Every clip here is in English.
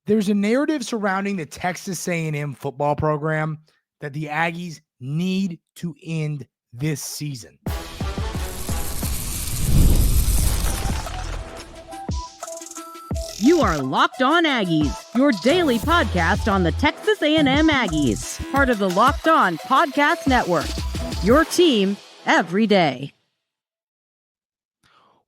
There's a narrative surrounding the Texas A&M football program that the Aggies need to end this season. You are Locked On Aggies, your daily podcast on the Texas A&M Aggies, part of the Locked On Podcast Network, your team every day.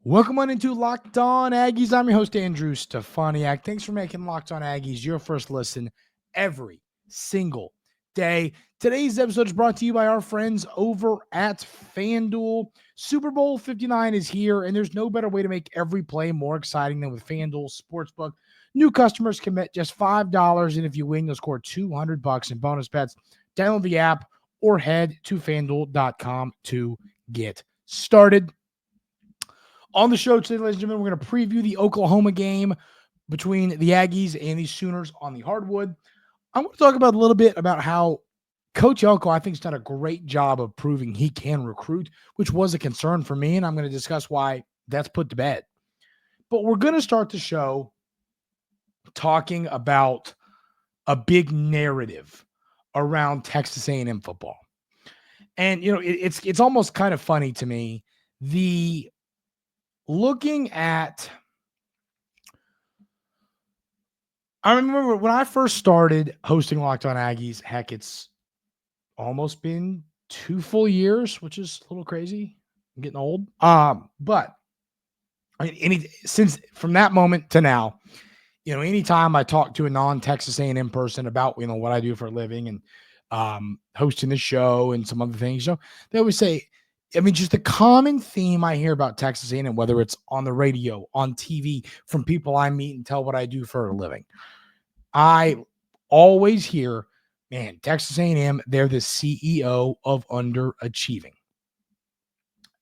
Welcome on into Locked On Aggies. I'm your host, Andrew Stefaniak. Thanks for making Locked On Aggies your first listen every single day. Today's episode is brought to you by our friends over at FanDuel. Super Bowl 59 is here, and there's no better way to make every play more exciting than with FanDuel Sportsbook. New customers can bet just $5, and if you win, you'll score $200 in bonus bets. Download the app or head to FanDuel.com to get started. On the show today, ladies and gentlemen, we're going to preview the Oklahoma game between the Aggies and the Sooners on the hardwood. I want to talk about a little bit about how Coach Elko, I think, has done a great job of proving he can recruit, which was a concern for me, and I'm going to discuss why that's put to bed. But we're going to start the show talking about a big narrative around Texas A&M football. And, you know, it's almost kind of funny to me. Looking at, I remember when I first started hosting Locked On Aggies, heck, it's almost been 2 full years, which is a little crazy. I'm getting old. But I mean, since from that moment to now, you know, anytime I talk to a non-Texas A&M person about, you know, what I do for a living and hosting the show and some other things, you know, they always say, I mean, just the common theme I hear about Texas A&M, whether it's on the radio, on TV, from people I meet and tell what I do for a living, I always hear, man, Texas A&M, they're the CEO of underachieving.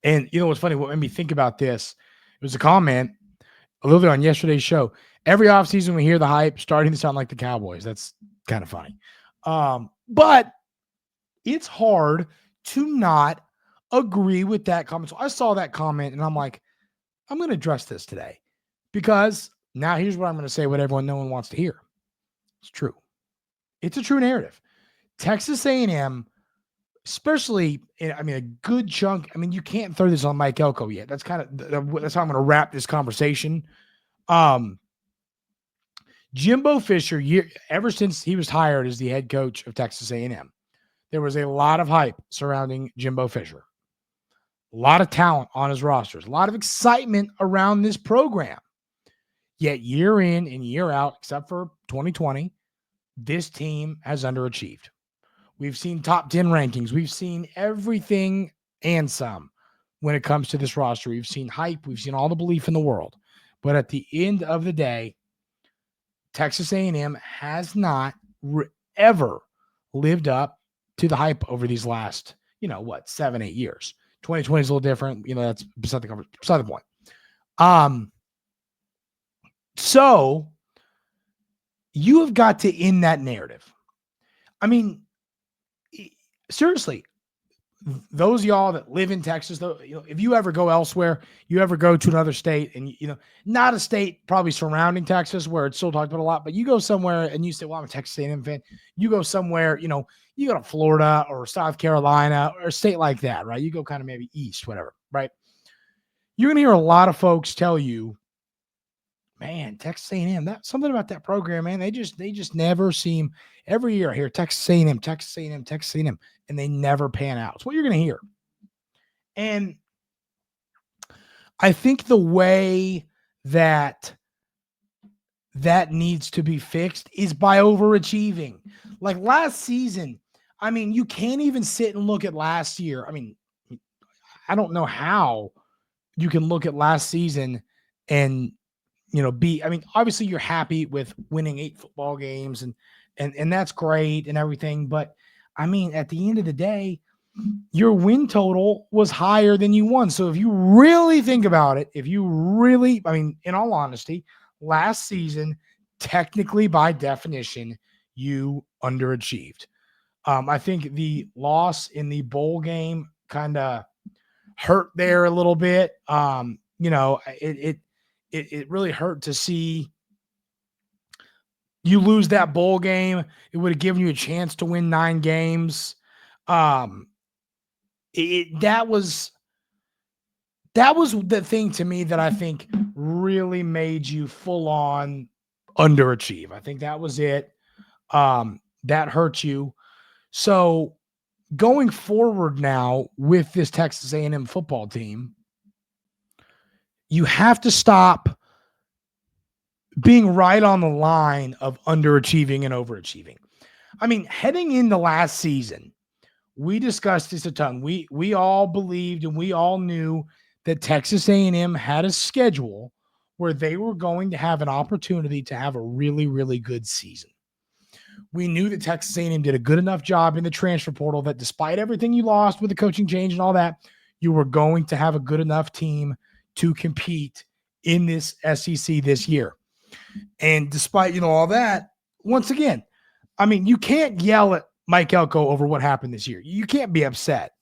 And you know what's funny? What made me think about this? It was a comment a little bit on yesterday's show. Every offseason we hear the hype starting to sound like the Cowboys. That's kind of funny. But it's hard to not agree with that comment. So I saw that comment and I'm like, I'm going to address this today because now here's what I'm going to say, what no one wants to hear. It's true. It's a true narrative. Texas A&M, especially, I mean, a good chunk. I mean, you can't throw this on Mike Elko yet. That's how I'm going to wrap this conversation. Jimbo Fisher, ever since he was hired as the head coach of Texas A&M, there was a lot of hype surrounding Jimbo Fisher. A lot of talent on his rosters, a lot of excitement around this program. Yet year in and year out, except for 2020, this team has underachieved. We've seen top 10 rankings. We've seen everything and some when it comes to this roster. We've seen hype. We've seen all the belief in the world. But at the end of the day, Texas A&M has not ever lived up to the hype over these last, 7, 8 years. 2020 is a little different. That's beside the point. So you have got to end that narrative. I mean, seriously, those of y'all that live in Texas, though, if you ever go elsewhere, you ever go to another state and, not a state probably surrounding Texas where it's still talked about a lot, but you go somewhere and you say, well, I'm a Texas A&M fan. You go somewhere, you go to Florida or South Carolina or a state like that, right? You go kind of maybe east, whatever, right? You're going to hear a lot of folks tell you, man, Texas A&M, that something about that program, man. They just never seem. Every year I hear Texas A&M, Texas A&M, Texas A&M, and they never pan out. It's what you're going to hear. And I think the way that needs to be fixed is by overachieving. Like last season, I mean, you can't even sit and look at last year. I mean, I don't know how you can look at last season and obviously you're happy with winning 8 football games and that's great and everything. But I mean, at the end of the day, your win total was higher than you won. So if you really think about it, in all honesty, last season, technically by definition, you underachieved. I think the loss in the bowl game kind of hurt there a little bit. It really hurt to see You lose that bowl game, it would have given you a chance to win 9 games. That was the thing to me that I think really made you full on underachieve. I think that was it. That hurt you. So going forward now with this Texas A&M football team, you have to stop being right on the line of underachieving and overachieving. I mean, heading into last season, we discussed this a ton. We all believed and we all knew that Texas A&M had a schedule where they were going to have an opportunity to have a really, really good season. We knew that Texas A&M did a good enough job in the transfer portal that despite everything you lost with the coaching change and all that, you were going to have a good enough team to compete in this SEC this year. And despite, all that, once again, I mean, you can't yell at Mike Elko over what happened this year. You can't be upset.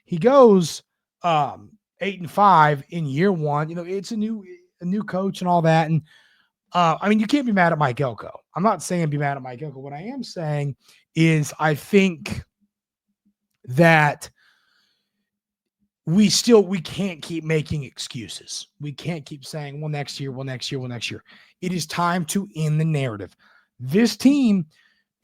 He goes 8-5 in year one. It's a new coach and all that. And I mean, you can't be mad at Mike Elko. I'm not saying be mad at Mike Elko. What I am saying is I think that we can't keep making excuses. We can't keep saying, well, next year. It is time to end the narrative. This team,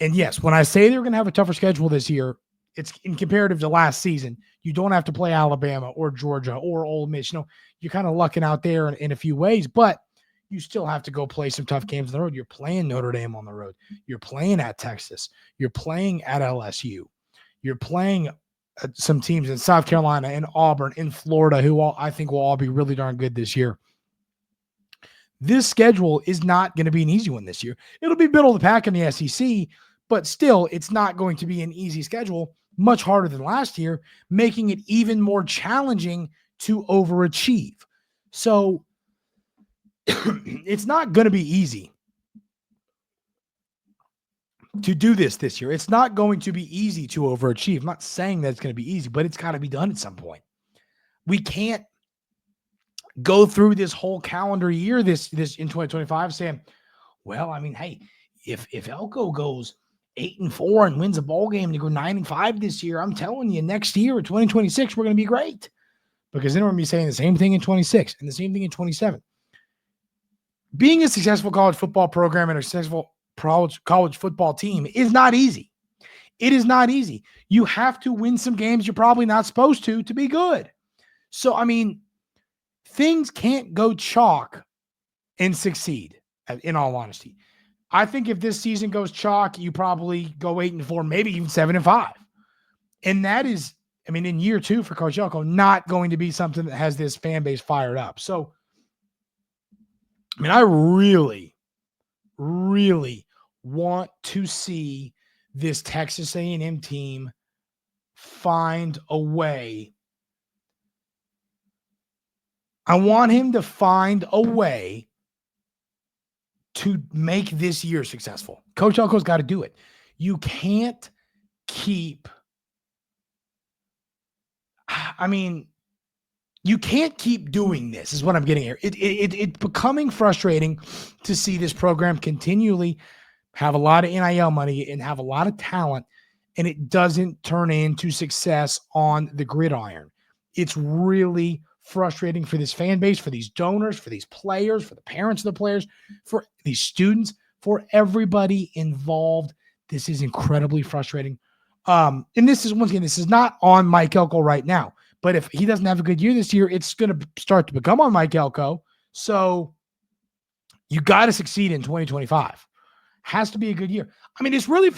and yes, when I say they're going to have a tougher schedule this year, it's in comparative to last season. You don't have to play Alabama or Georgia or Ole Miss. You're kind of lucking out there in a few ways, but you still have to go play some tough games on the road. You're playing Notre Dame on the road. You're playing at Texas. You're playing at LSU. You're playing some teams in South Carolina, in Auburn, in Florida, who I think will all be really darn good this year. This schedule is not going to be an easy one this year. It'll be middle of the pack in the SEC, but still, it's not going to be an easy schedule, much harder than last year, making it even more challenging to overachieve. So it's not going to be easy to do this year. It's not going to be easy to overachieve. I'm not saying that it's going to be easy, but it's got to be done at some point. We can't go through this whole calendar year this in 2025 saying, well, I mean, hey, if Elko goes 8-4 and wins a bowl game and you go 9-5 this year, I'm telling you, next year in 2026, we're going to be great. Because then we're going to be saying the same thing in 26 and the same thing in 27. Being a successful college football program and a successful college football team is not easy. It is not easy. You have to win some games you're probably not supposed to be good. So, I mean, things can't go chalk and succeed, in all honesty. I think if this season goes chalk, you probably go 8-4, maybe even 7-5. And that is, I mean, in year 2 for Coach Elko, not going to be something that has this fan base fired up. So, I mean, I really, really want to see this Texas A&M team find a way. I want him to find a way to make this year successful. Coach Elko's got to do it. You can't keep, you can't keep doing this, is what I'm getting here. It's becoming frustrating to see this program continually have a lot of NIL money and have a lot of talent, and it doesn't turn into success on the gridiron. It's really frustrating for this fan base, for these donors, for these players, for the parents of the players, for these students, for everybody involved. This is incredibly frustrating. And this is, once again, this is not on Mike Elko right now. But if he doesn't have a good year this year, it's going to start to become on Mike Elko. So you got to succeed in 2025. Has to be a good year. I mean, it's really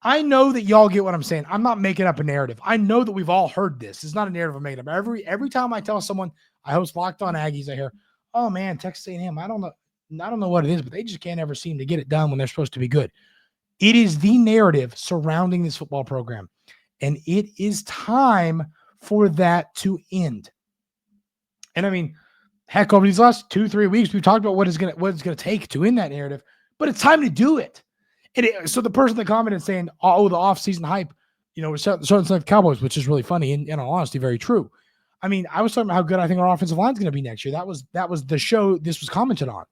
I know that y'all get what I'm saying. I'm not making up a narrative. I know that we've all heard this. It's not a narrative I'm making up. Every time I tell someone I host Locked On Aggies, I hear, oh man, Texas A&M, I don't know what it is, but they just can't ever seem to get it done when they're supposed to be good. It is the narrative surrounding this football program. And it is time for that to end. And I mean, heck, over these last 2-3 weeks, we've talked about what it's gonna take to end that narrative, but it's time to do it. So the person that commented saying, oh, the offseason hype, we're starting to like the Cowboys, which is really funny and in all honesty, very true. I mean, I was talking about how good I think our offensive line is going to be next year. That was the show this was commented on.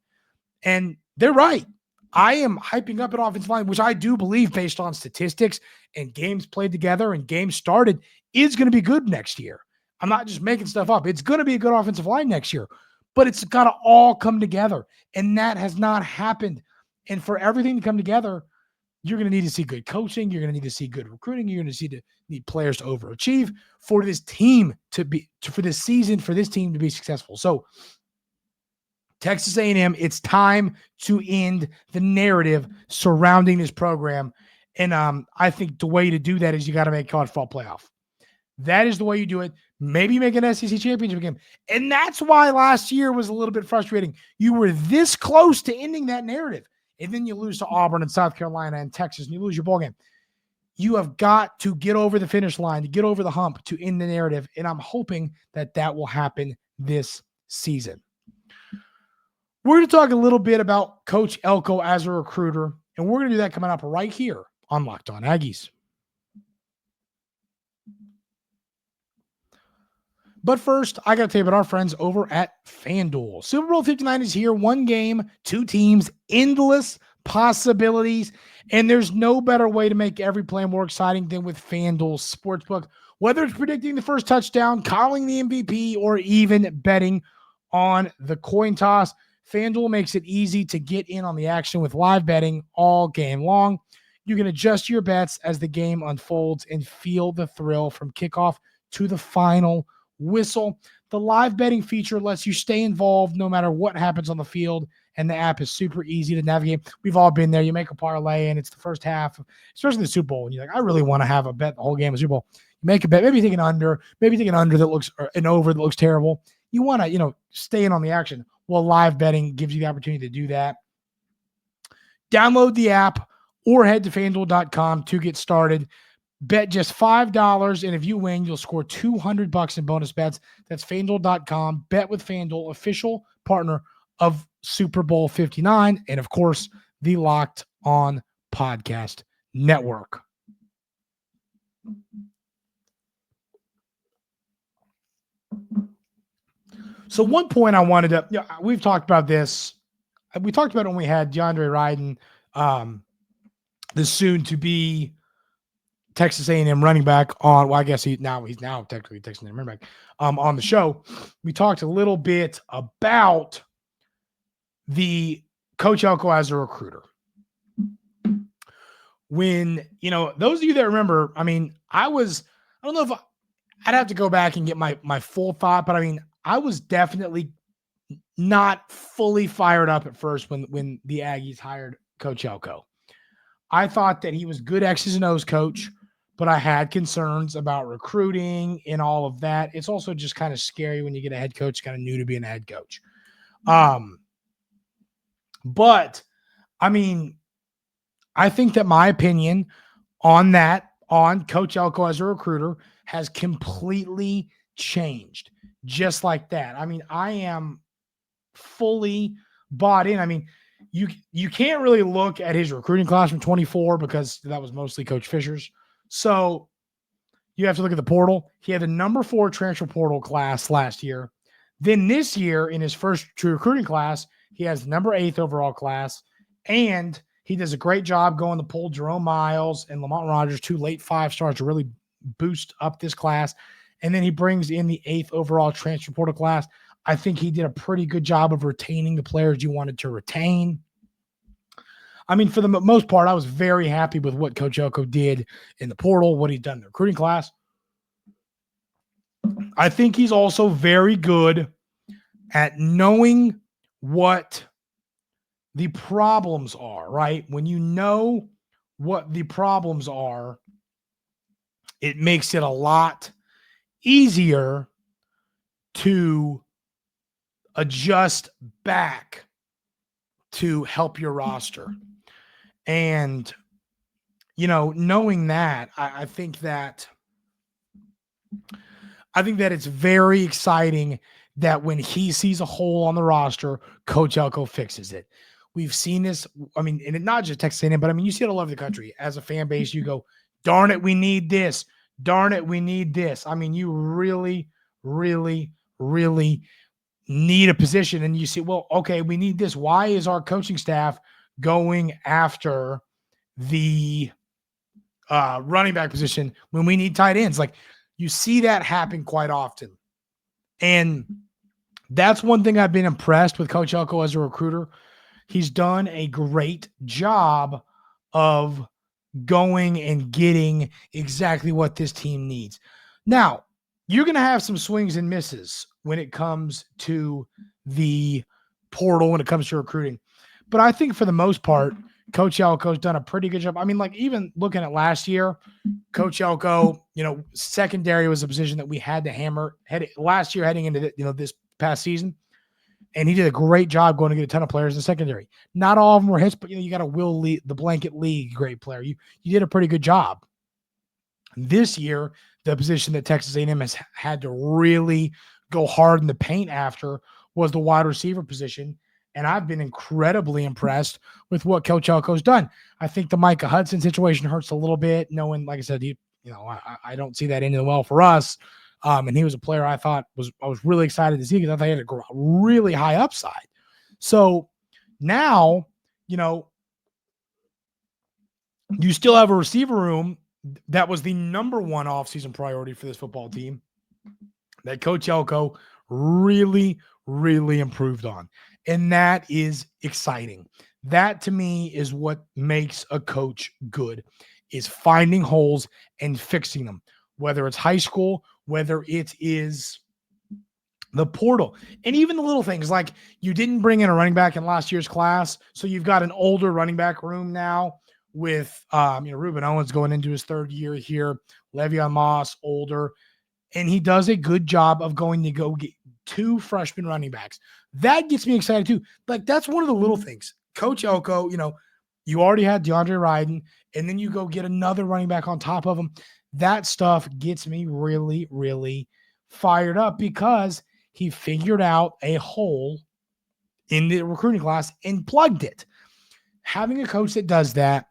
And they're right. I am hyping up an offensive line, which I do believe, based on statistics and games played together and games started, is going to be good next year. I'm not just making stuff up. It's going to be a good offensive line next year, but it's got to all come together. And that has not happened. And for everything to come together, you're going to need to see good coaching. You're going to need to see good recruiting. You're going to need players to overachieve for this team for this season, for this team to be successful. So Texas A&M, it's time to end the narrative surrounding this program. And I think the way to do that is you got to make college football playoff. That is the way you do it. Maybe make an SEC championship game. And that's why last year was a little bit frustrating. You were this close to ending that narrative. And then you lose to Auburn and South Carolina and Texas, and you lose your bowl game. You have got to get over the finish line, to get over the hump, to end the narrative. And I'm hoping that that will happen this season. We're going to talk a little bit about Coach Elko as a recruiter, and we're going to do that coming up right here on Locked On Aggies. But first, I got to tell you about our friends over at FanDuel. Super Bowl 59 is here. One game, two teams, endless possibilities. And there's no better way to make every play more exciting than with FanDuel Sportsbook. Whether it's predicting the first touchdown, calling the MVP, or even betting on the coin toss, FanDuel makes it easy to get in on the action with live betting all game long. You can adjust your bets as the game unfolds and feel the thrill from kickoff to the final whistle. The live betting feature lets you stay involved no matter what happens on the field, and the app is super easy to navigate. We've all been there. You make a parlay, and it's the first half, especially the Super Bowl, and you're like, I really want to have a bet the whole game of Super Bowl. You make a bet, maybe take an under that looks, or an over that looks terrible. You want to, stay in on the action. Well, live betting gives you the opportunity to do that. Download the app or head to FanDuel.com to get started. Bet just $5, and if you win, you'll score $200 in bonus bets. That's FanDuel.com. Bet with FanDuel, official partner of Super Bowl 59, and of course, the Locked On Podcast Network. So one point I wanted to, we've talked about this. We talked about it when we had DeAndre Ryden, the soon-to-be Texas A&M running back on, well, I guess he's now technically Texas A&M running back on the show. We talked a little bit about the Coach Elko as a recruiter. When, those of you that remember, I don't know if I'd have to go back and get my full thought, but I was definitely not fully fired up at first when the Aggies hired Coach Elko. I thought that he was good X's and O's coach, but I had concerns about recruiting and all of that. It's also just kind of scary when you get a head coach kind of new to being a head coach. But I think that my opinion on Coach Elko as a recruiter has completely changed. Just like that. I am fully bought in. You can't really look at his recruiting class from 24 because that was mostly Coach Fisher's. So you have to look at the portal. He had the number 4 transfer portal class last year. Then this year, in his first true recruiting class, he has the number 8 overall class. And he does a great job going to pull Jerome Miles and Lamont Rogers, 2 late 5-stars, to really boost up this class. And then he brings in the 8th overall transfer portal class. I think he did a pretty good job of retaining the players you wanted to retain. For the most part, I was very happy with what Coach Elko did in the portal, what he's done in the recruiting class. I think he's also very good at knowing what the problems are, right? When you know what the problems are, it makes it a lot easier to adjust back to help your roster. And, knowing that, I think that it's very exciting that when he sees a hole on the roster, Coach Elko fixes it. We've seen this. And it not just Texas A&M, but you see it all over the country. As a fan base, you go, darn it, we need this. Darn it, we need this. You really, really, really need a position. And you see, well, okay, we need this. Why is our coaching staff going after the running back position when we need tight ends. Like, you see that happen quite often. And that's one thing I've been impressed with Coach Elko as a recruiter. He's done a great job of going and getting exactly what this team needs. Now, you're going to have some swings and misses when it comes to the portal, when it comes to recruiting. But I think for the most part, Coach Elko's done a pretty good job. I mean, like, even looking at last year, Coach Elko, secondary was a position that we had to hammer last year heading into this past season. And he did a great job going to get a ton of players in the secondary. Not all of them were hits, but you got to Will Lee, the blanket league great player. You did a pretty good job. This year, the position that Texas A&M has had to really go hard in the paint after was the wide receiver position. And I've been incredibly impressed with what Coach Elko's done. I think the Micah Hudson situation hurts a little bit, knowing, like I said, I don't see that ending well for us. And he was a player I was really excited to see because I thought he had a really high upside. So now, you still have a receiver room that was the number one offseason priority for this football team that Coach Elko really, really improved on. And that is exciting. That, to me, is what makes a coach good, is finding holes and fixing them, whether it's high school, whether it is the portal, and even the little things like you didn't bring in a running back in last year's class. So you've got an older running back room now with, Reuben Owens going into his third year here, Le'Veon Moss, older, and he does a good job of going to go get 2 freshman running backs. That gets me excited too. Like, that's one of the little things. Coach Elko, you already had DeAndre Ryden, and then you go get another running back on top of him. That stuff gets me really, really fired up because he figured out a hole in the recruiting class and plugged it. Having a coach that does that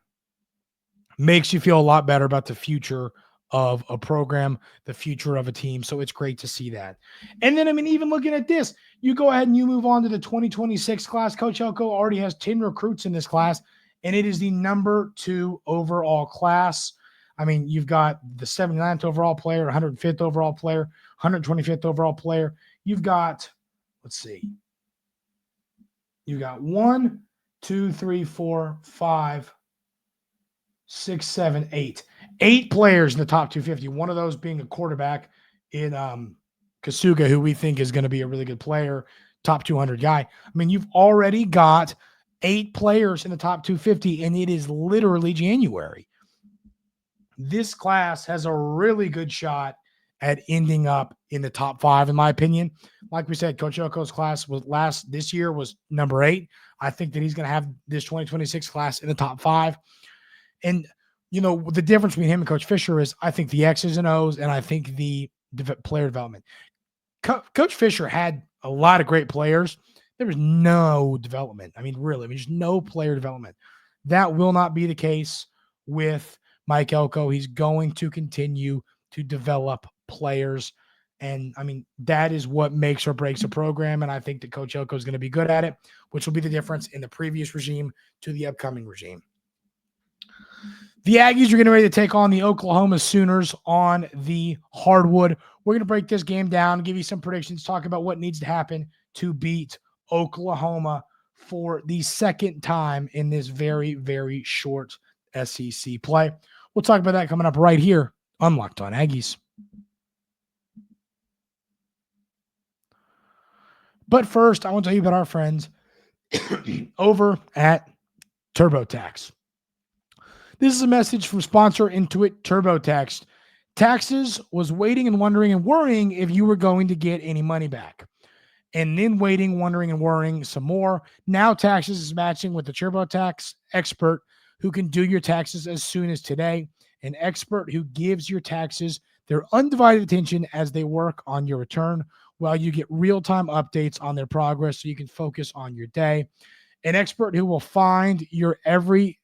makes you feel a lot better about the future of a program, the future of a team. So it's great to see that. And then, even looking at this, you go ahead and you move on to the 2026 class. Coach Elko already has 10 recruits in this class, and it is the number 2 overall class. You've got the 79th overall player, 105th overall player, 125th overall player. You've got, you've got 1, 2, 3, 4, 5, 6, 7, 8. 8 players in the top 250. One of those being a quarterback in Kasuga, who we think is going to be a really good player, top 200 guy. You've already got 8 players in the top 250, and it is literally January. This class has a really good shot at ending up in the top 5, in my opinion. Like we said, Coach Elko's class this year was number 8. I think that he's going to have this 2026 class in the top 5. And, the difference between him and Coach Fisher is I think the X's and O's, and I think the player development. Coach Fisher had a lot of great players. There was no development. Really, just no player development. That will not be the case with Mike Elko. He's going to continue to develop players. And that is what makes or breaks a program. And I think that Coach Elko is going to be good at it, which will be the difference in the previous regime to the upcoming regime. The Aggies are getting ready to take on the Oklahoma Sooners on the hardwood. We're going to break this game down, give you some predictions, talk about what needs to happen to beat Oklahoma for the second time in this very, very short SEC play. We'll talk about that coming up right here on Locked On Aggies. But first, I want to tell you about our friends over at TurboTax. This is a message from sponsor Intuit TurboTax. Taxes was waiting and wondering and worrying if you were going to get any money back. And then waiting, wondering, and worrying some more. Now Taxes is matching with the TurboTax expert who can do your taxes as soon as today. An expert who gives your taxes their undivided attention as they work on your return while you get real-time updates on their progress so you can focus on your day. An expert who will find your every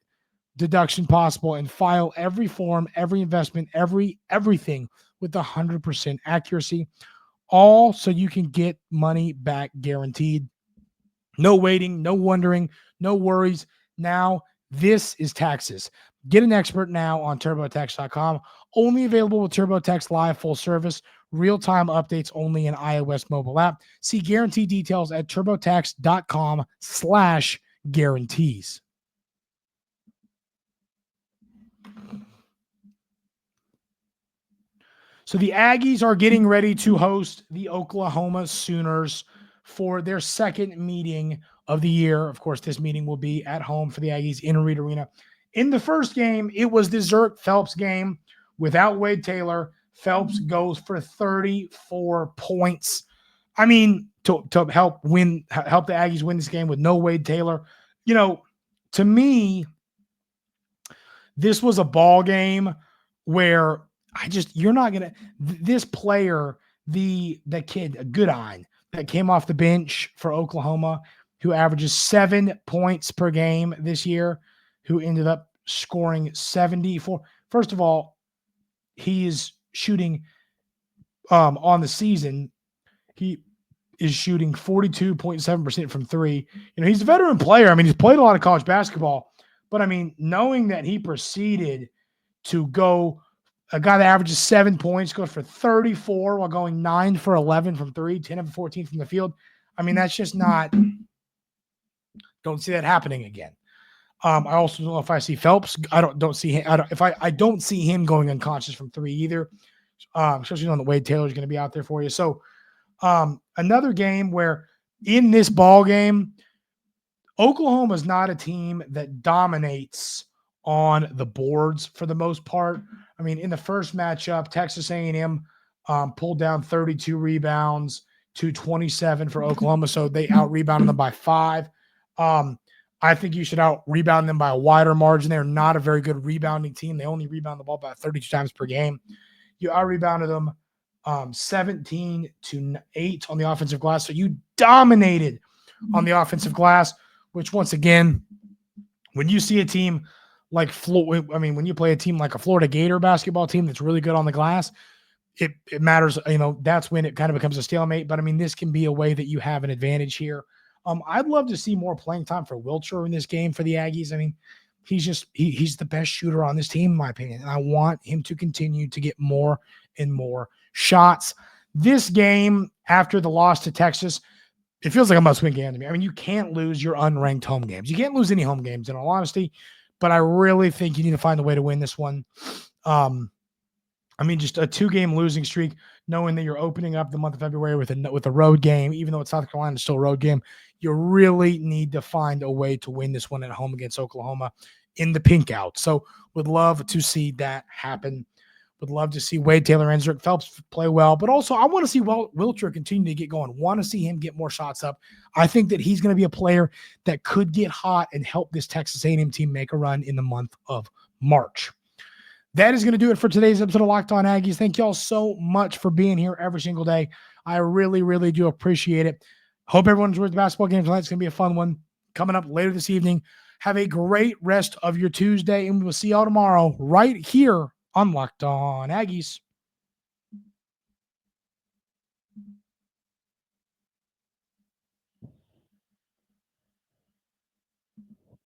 deduction possible and file every form, every investment, everything with 100% accuracy, all so you can get money back guaranteed. No waiting, no wondering, no worries. Now, this is Texas. Get an expert now on TurboTax.com. Only available with TurboTax Live full service. Real-time updates only in iOS mobile app. See guarantee details at TurboTax.com/guarantees. So the Aggies are getting ready to host the Oklahoma Sooners for their second meeting of the year. Of course, this meeting will be at home for the Aggies in Reed Arena. In the first game, it was the Zerk Phelps game without Wade Taylor. Phelps goes for 34 points. I mean, to help the Aggies win this game with no Wade Taylor. To me, this was a ball game where you're not going to, this player, the kid, Goodine, that came off the bench for Oklahoma, who averages 7 points per game this year, who ended up scoring 74. First of all, he is shooting on the season. He is shooting 42.7% from three. He's a veteran player. I mean, he's played a lot of college basketball, but I mean, knowing that he proceeded to go, a guy that averages 7 points goes for 34 while going 9 for 11 from three, 10 of 14 from the field. I mean, that's just not, don't see that happening again. I also don't know if I see Phelps. I don't see him. I don't see him going unconscious from three either. Especially knowing that Wade Taylor is going to be out there for you. So another game where in this ball game, Oklahoma is not a team that dominates on the boards for the most part. I mean, in the first matchup, Texas A&M pulled down 32 rebounds to 27 for Oklahoma, so they out-rebounded them by 5. I think you should out-rebound them by a wider margin. They're not a very good rebounding team. They only rebound the ball about 32 times per game. You out-rebounded them 17-8 on the offensive glass, so you dominated on the offensive glass, which once again, when you see a team like when you play a team like a Florida Gator basketball team that's really good on the glass, it matters. That's when it kind of becomes a stalemate. But I mean, this can be a way that you have an advantage here. I'd love to see more playing time for Wilcher in this game for the Aggies. I mean, he's the best shooter on this team, in my opinion, and I want him to continue to get more and more shots. This game, after the loss to Texas, it feels like a must-win game to me. I mean, you can't lose your unranked home games. You can't lose any home games, in all honesty, but I really think you need to find a way to win this one. I mean, just a 2-game losing streak, knowing that you're opening up the month of February with a road game, even though it's South Carolina, it's still a road game. You really need to find a way to win this one at home against Oklahoma in the pink out. So would love to see that happen. Would love to see Wade Taylor and Zerk Phelps play well, but also I want to see Wilcher continue to get going. Want to see him get more shots up. I think that he's going to be a player that could get hot and help this Texas A&M team make a run in the month of March. That is going to do it for today's episode of Locked On Aggies. Thank you all so much for being here every single day. I really, really do appreciate it. Hope everyone enjoys the basketball game tonight. It's going to be a fun one coming up later this evening. Have a great rest of your Tuesday, and we will see y'all tomorrow right here on Locked On Aggies.